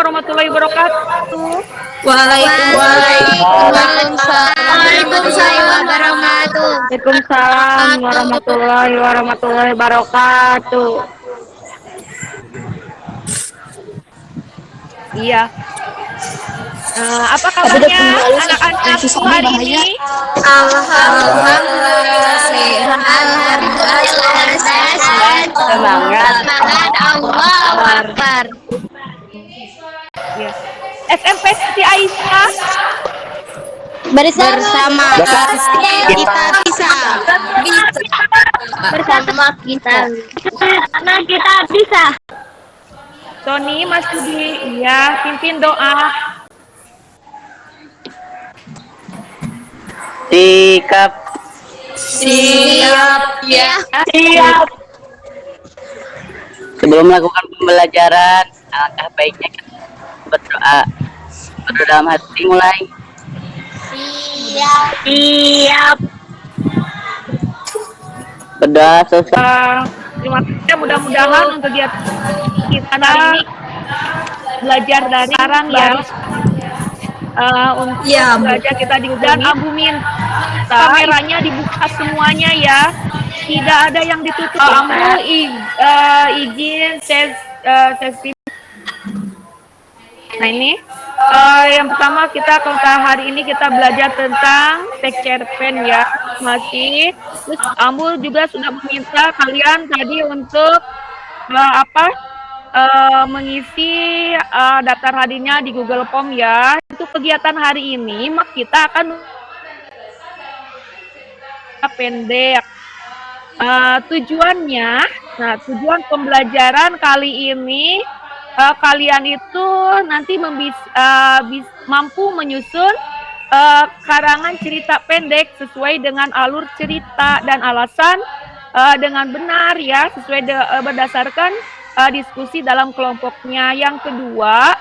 warahmatullahi wabarakatuh. Waalaikumsalam warahmatullahi Waalaikumsalam warahmatullahi wabarakatuh. Iya. Apa kabarnya anak-anakku hari ini? Alhamdulillah sehat. Semangat. Allahu Akbar. Ya. SMP Siti Aisyah. Bersama kita bisa. Bersama kita. Nah, kita bisa. Tony, Mas Budi, iya, pimpin doa. Sikap. Siap ya. Siap. Sebelum melakukan pembelajaran, alangkah baiknya kita berdoa. Berdoa dalam hati mulai. Siap. Berdoa selesai. Terima kasih, mudah-mudahan untuk kita hari ini belajar dari sekarang ya. Untuk belajar kita di dan Abu minta kameranya dibuka semuanya ya, tidak ada yang ditutup. Abu izin tes. Nah ini yang pertama kita hari ini kita belajar tentang teks cerpen ya, masih. Terus Amul juga sudah meminta kalian tadi untuk mengisi daftar hadirnya di Google Form ya. Untuk kegiatan hari ini, kita akan pendek. Tujuannya, tujuan pembelajaran kali ini kalian itu nanti mampu menyusun karangan cerita pendek sesuai dengan alur cerita dan alasan dengan benar ya, sesuai berdasarkan diskusi dalam kelompoknya. Yang kedua,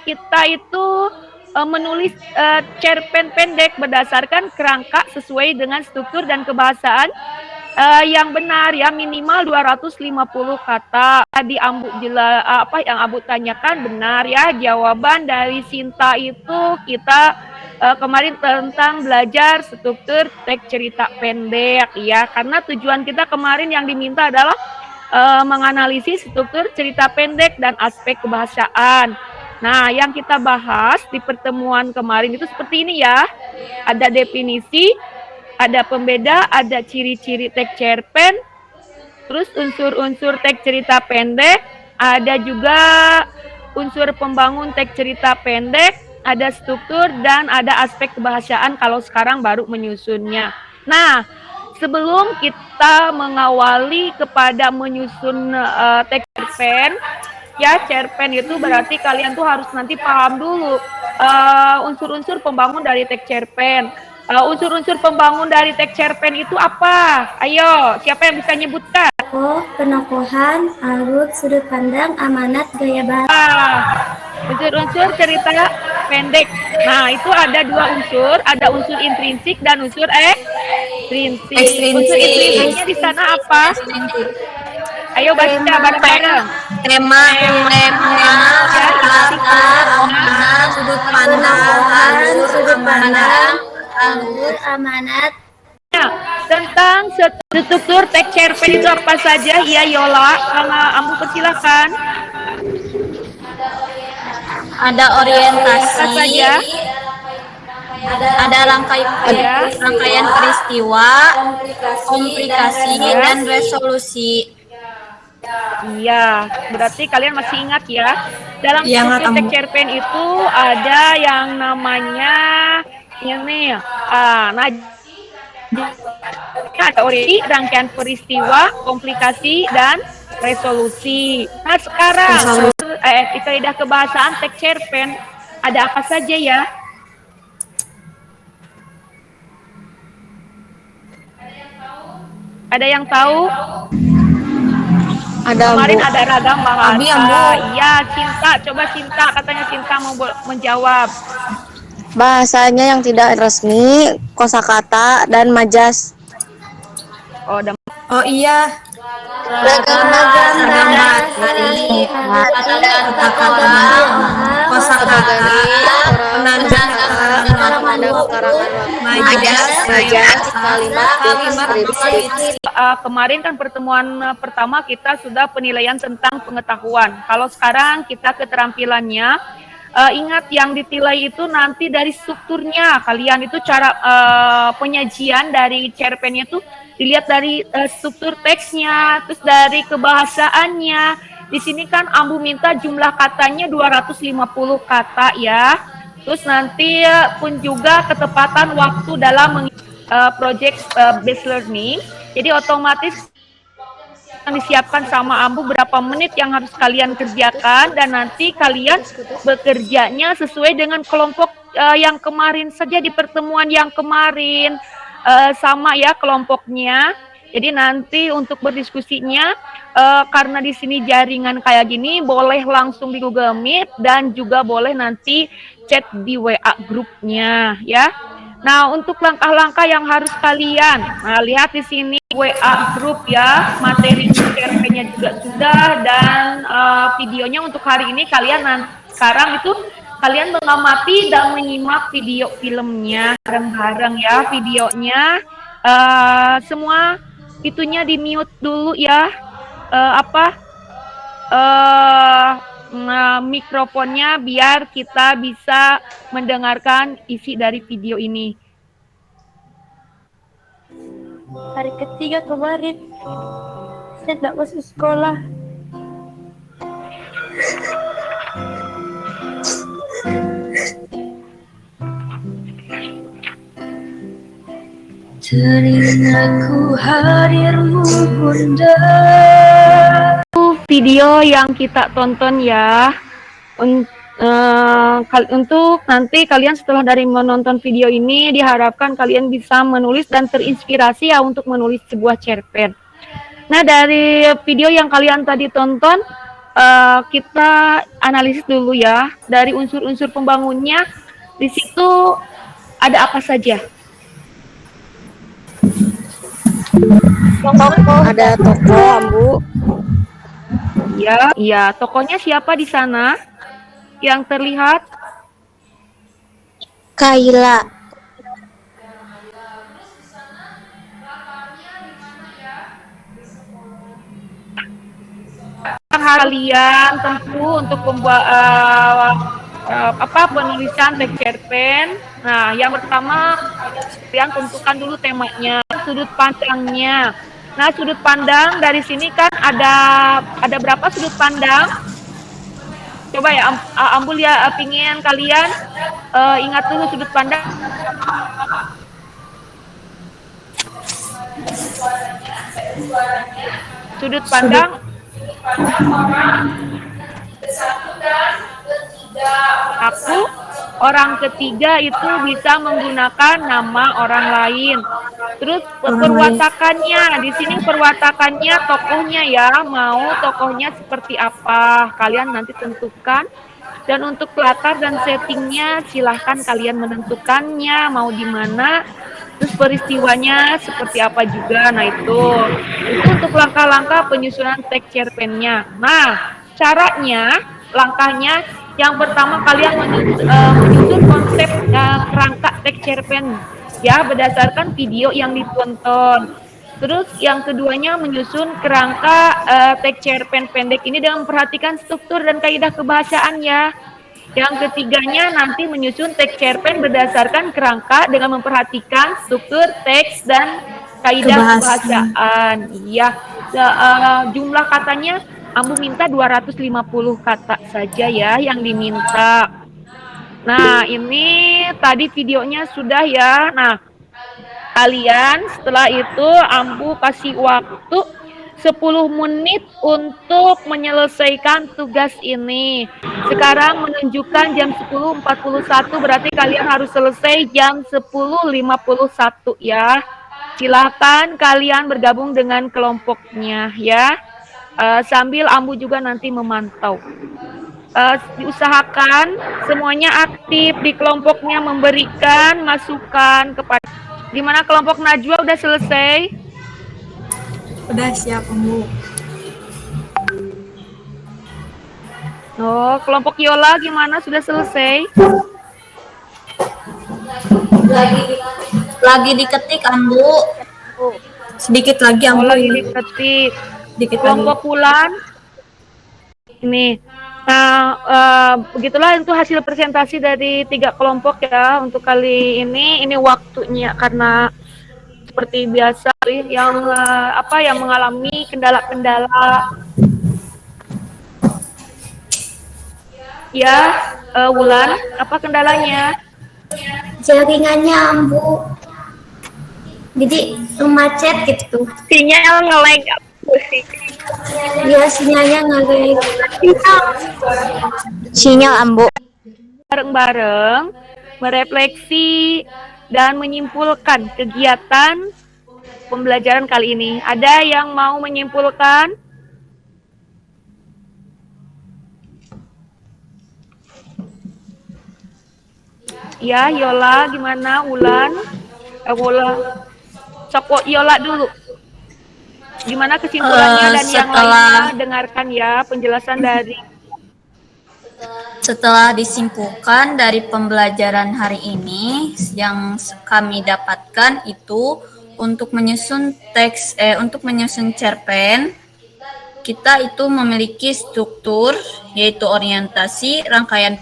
kita itu menulis cerpen pendek berdasarkan kerangka sesuai dengan struktur dan kebahasaan yang benar ya, minimal 250 kata. Tadi yang Ambu tanyakan benar ya, jawaban dari Sinta itu kita kemarin tentang belajar struktur teks cerita pendek ya, karena tujuan kita kemarin yang diminta adalah menganalisis struktur cerita pendek dan aspek kebahasaan. Nah, yang kita bahas di pertemuan kemarin itu seperti ini ya. Ada definisi, ada pembeda, ada ciri-ciri teks cerpen, terus unsur-unsur teks cerita pendek, ada juga unsur pembangun teks cerita pendek, ada struktur, dan ada aspek kebahasaan kalau sekarang baru menyusunnya. Nah, sebelum kita mengawali kepada menyusun teks cerpen, ya cerpen itu berarti kalian tuh harus nanti paham dulu unsur-unsur pembangun dari teks cerpen. Unsur-unsur pembangun dari teks cerpen itu apa? Ayo, siapa yang bisa nyebutkan? Penokohan, alur, sudut pandang, amanat, gaya bahasa. Unsur-unsur cerita pendek. Nah, itu ada dua unsur, ada unsur intrinsik dan unsur ekstrinsik. Unsur intrinsiknya di sana apa? Ayo baca bareng-bareng. Tema, sudut pandang, alur, amanat. Nah, tentang struktur teks cerpen itu apa saja? Iya, Yola, sama Ambu persilahkan. Ada orientasi, apa saja? ada rangkaian peristiwa, komplikasi, dan resolusi. Iya, berarti kalian masih ingat ya. Dalam struktur teks cerpen itu ada yang namanya ini, ada orientasi, rangkaian peristiwa, komplikasi, dan resolusi. Nah sekarang kaidah kebahasaan teks cerpen ada apa saja ya? Ada yang tahu? Kemarin ada ragam bahasa. Iya, Cinta. Coba Cinta, katanya Cinta mau menjawab. Bahasanya yang tidak resmi, kosakata, dan majas. Oh, Oh iya, Ragam ragam bahasa, bahasa, kata-kata, kosakata, penanda penanda pekarangan majas, kalimat, deskripsi. Kemarin kan pertemuan pertama kita sudah penilaian tentang pengetahuan. Kalau sekarang kita keterampilannya, ingat yang ditilai itu nanti dari strukturnya. Kalian itu cara penyajian dari cerpennya itu dilihat dari struktur teksnya, terus dari kebahasaannya. Di sini kan Ambu minta jumlah katanya 250 kata ya. Terus nanti pun juga ketepatan waktu dalam project based learning. Jadi otomatis yang disiapkan sama Ambu berapa menit yang harus kalian kerjakan, dan nanti kalian bekerjanya sesuai dengan kelompok yang kemarin saja di pertemuan yang kemarin, sama ya kelompoknya. Jadi nanti untuk berdiskusinya, karena di sini jaringan kayak gini, boleh langsung di Google Meet dan juga boleh nanti chat di WA grupnya ya. Nah, untuk langkah-langkah yang harus kalian lihat di sini WA grup ya, materi cerpennya juga sudah, dan videonya untuk hari ini kalian sekarang itu kalian mengamati dan menyimak video filmnya bareng-bareng ya, videonya semua itunya di mute dulu ya, mikrofonnya biar kita bisa mendengarkan isi dari video ini. Hari ketiga kemarin saya tidak masuk sekolah. Telingaku hadirmu bunda. Video yang kita tonton ya, untuk nanti kalian setelah dari menonton video ini diharapkan kalian bisa menulis dan terinspirasi ya untuk menulis sebuah cerpen. Nah, dari video yang kalian tadi tonton, kita analisis dulu ya dari unsur-unsur pembangunnya. Di situ ada apa saja? Ada tokoh, Ambu. Iya, tokohnya siapa di sana yang terlihat? Kaila. Kalian tentu untuk penulisan teks cerpen. Nah, yang pertama kalian tentukan dulu temanya, sudut pandangnya. Nah, sudut pandang dari sini kan ada berapa sudut pandang? Coba ya, Ambu ya, pingin kalian ingat dulu sudut pandang. Sudut pandang aku, orang ketiga itu bisa menggunakan nama orang lain. Terus perwatakannya, di sini perwatakannya tokohnya ya, mau tokohnya seperti apa, kalian nanti tentukan. Dan untuk latar dan settingnya silahkan kalian menentukannya mau di mana. Terus peristiwanya seperti apa juga. Nah, itu untuk langkah-langkah penyusunan teks cerpennya. Nah, caranya, langkahnya, yang pertama kalian menyusun konsep kerangka teks cerpen ya berdasarkan video yang ditonton. Terus yang keduanya menyusun kerangka teks cerpen pendek ini dengan memperhatikan struktur dan kaidah kebahasaan ya. Yang ketiganya nanti menyusun teks cerpen berdasarkan kerangka dengan memperhatikan struktur teks dan kaidah kebahasaan. Iya, jumlah katanya Ambu minta 250 kata saja ya yang diminta. Nah, ini tadi videonya sudah ya. Nah, kalian setelah itu Ambu kasih waktu 10 menit untuk menyelesaikan tugas ini. Sekarang menunjukkan jam 10.41, berarti kalian harus selesai jam 10.51 ya. Silakan kalian bergabung dengan kelompoknya ya. Sambil Ambu juga nanti memantau. Diusahakan semuanya aktif di kelompoknya, memberikan masukan kepada. Gimana kelompok Najwa udah selesai? Udah siap, Ambu. Oh, kelompok Yola gimana? Sudah selesai? Lagi diketik, Ambu. Sedikit lagi, Oh, Ambu. lagi Ini. diketik. Sedikit lagi. Kelompok Wulan. Ini. Nah, begitulah itu hasil presentasi dari 3 kelompok ya untuk kali ini. Ini waktunya karena seperti biasa yang yang mengalami kendala-kendala ya, Wulan, apa kendalanya? Jaringannya Ambu. Jadi macet gitu. Sinyal nge-lag. Ya sinyalnya ngelag. Sinyal Ambu. Bareng-bareng merefleksi dan menyimpulkan kegiatan pembelajaran kali ini. Ada yang mau menyimpulkan? Ya, Yola gimana? Wulan? Wola. Sok Yola dulu. Gimana kesimpulannya dan yang lainnya dengarkan ya penjelasan dari Setelah disimpulkan dari pembelajaran hari ini yang kami dapatkan itu untuk menyusun cerpen kita itu memiliki struktur yaitu orientasi, rangkaian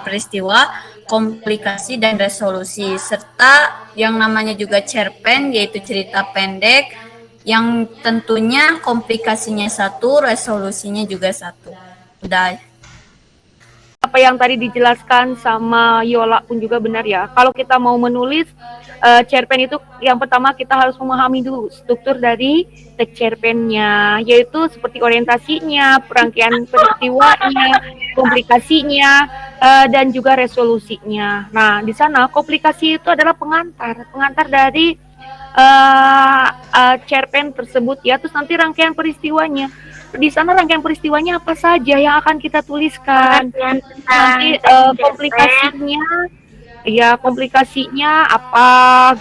peristiwa, komplikasi dan resolusi serta yang namanya juga cerpen yaitu cerita pendek yang tentunya komplikasinya 1, resolusinya juga 1. Udah. apa yang tadi dijelaskan sama Yola pun juga benar ya. Kalau kita mau menulis cerpen itu yang pertama kita harus memahami dulu struktur dari cerpennya, yaitu seperti orientasinya, rangkaian peristiwanya, komplikasinya, dan juga resolusinya. Nah, di sana komplikasi itu adalah pengantar dari cerpen tersebut ya. Terus nanti rangkaian peristiwanya. Di sana rangkaian peristiwanya apa saja yang akan kita tuliskan. Nanti komplikasinya apa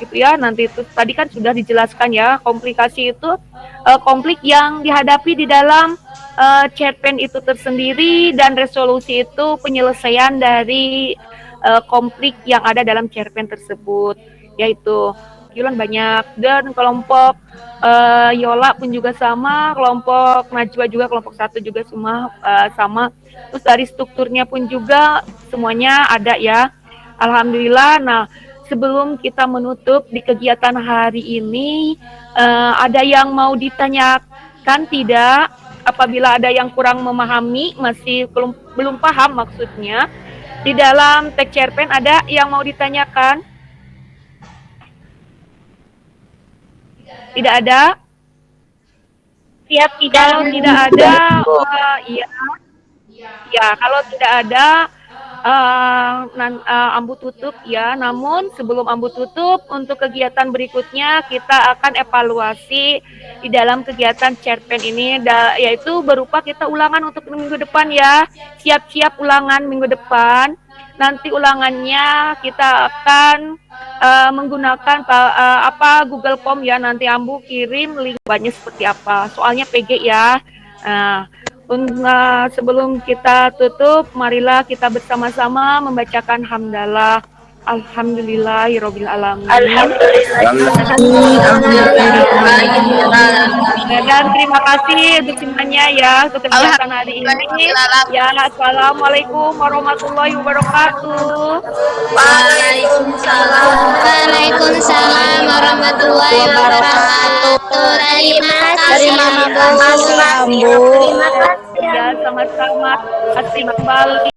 gitu ya. Nanti itu tadi kan sudah dijelaskan ya, komplikasi itu konflik yang dihadapi di dalam cerpen itu tersendiri, dan resolusi itu penyelesaian dari konflik yang ada dalam cerpen tersebut, yaitu Yulan banyak. Dan kelompok Yola pun juga sama, kelompok Najwa juga, kelompok 1 juga semua sama. Terus dari strukturnya pun juga semuanya ada ya. Alhamdulillah. Nah, sebelum kita menutup di kegiatan hari ini, ada yang mau ditanyakan tidak? Apabila ada yang kurang memahami, masih belum paham maksudnya, di dalam teks cerpen ada yang mau ditanyakan? Tidak ada? Kalau tidak ada, iya. Ya, kalau tidak ada, Ambu tutup ya. Namun sebelum Ambu tutup, untuk kegiatan berikutnya kita akan evaluasi di dalam kegiatan cerpen ini, yaitu berupa kita ulangan untuk minggu depan ya. Siap-siap ulangan minggu depan. Nanti ulangannya kita akan menggunakan Google Form ya. Nanti Ambu kirim linknya seperti apa. Soalnya PG ya. Sebelum kita tutup, marilah kita bersama-sama membacakan hamdalah. Alhamdulillahirabbil alamin. Dan terima kasih untuk semuanya ya untuk kegiatan hari ini. Ya, assalamualaikum warahmatullahi wabarakatuh. Waalaikumsalam warahmatullahi wabarakatuh. Terima kasih Ambu. Ya, sama-sama. Asik kembali.